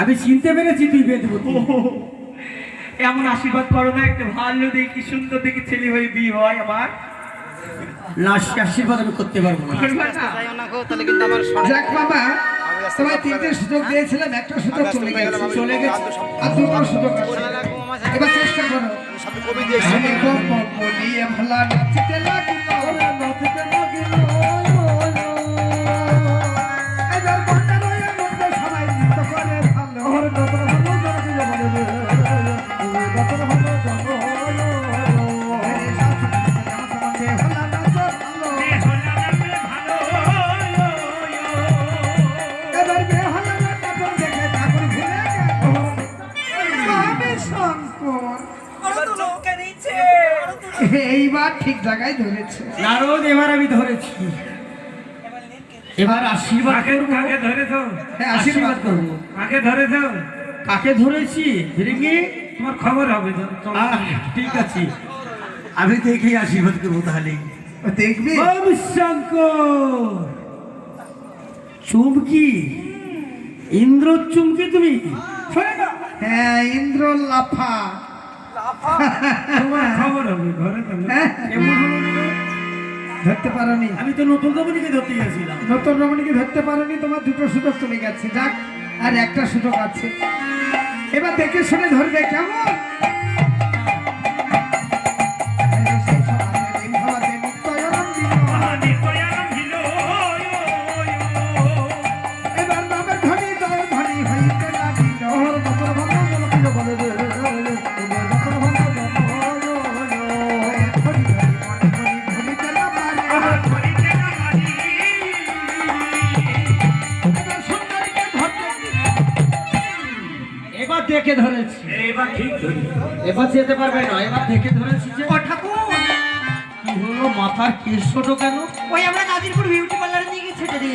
আমি চিনতে পেরেছি তুই বেদবতী। এমন আশীর্বাদ করো না, একটা ভালো দেখি সুন্দর দেখি ছেলে হয়ে বিয়ে হয় আমার। না, সে আশীর্বাদ আমি করতে পারবো না। যাক বাবা, তোমায় তিনটে সুযোগ দিয়েছিলাম, একটা সুযোগ চলে গেছে, আর দুটো সুযোগ আছে। এবার চেষ্টা করো। আমি বলিয়ে ভালা নাচতে লাগিল, এবার মনটা রয়ে মন্দ সবাই নৃত্য করে ভালো। এইবার ঠিক জায়গায় ধরেছে নারদ, এবার আমি ধরেছি। এবার আশীর্বাদ করবো। কাকে ধরেছো? হ্যাঁ, আশীর্বাদ করবো। কাকে ধরেছো? কাকে ধরেছি রিঙ্গি? তোমার খবর হবে তো। ঠিক আছে, আমি দেখেই আশীর্বাদ করবো তাহলে। দেখবি শঙ্কর চুমকি, ইন্দ্র চুমকি তুমি? হ্যাঁ, ইন্দ্র লাফা। তোমার খবর হবে ঘরে তো। হ্যাঁ, এমন হলো না গো? ধরতে পারোনি। আমি তো নতুন রমণীকে ধরতে গেছিলাম। নতুন রমণীকে ধরতে পারোনি, তোমার দুটো সুযোগ চলে গেছে। যাক, আর একটা সুযোগ আছে, এবার দেখে শুনে ধরবে কেমন। এবার নামের ধনী জয় ধনী হইতে লাগিল, নতুন ভালো বলে রে। এবার দেখে ধরেছি। এবার ঠিক ধরি। এবার যেতে পারবে না, এবার দেখে ধরেছি যে ঠাকুর কি হলো, মাথার কেশ ছোট কেন? ওই আমরা নাজিরপুর বিউটি পার্লারে নিয়ে গিয়ে ছেটে দিই।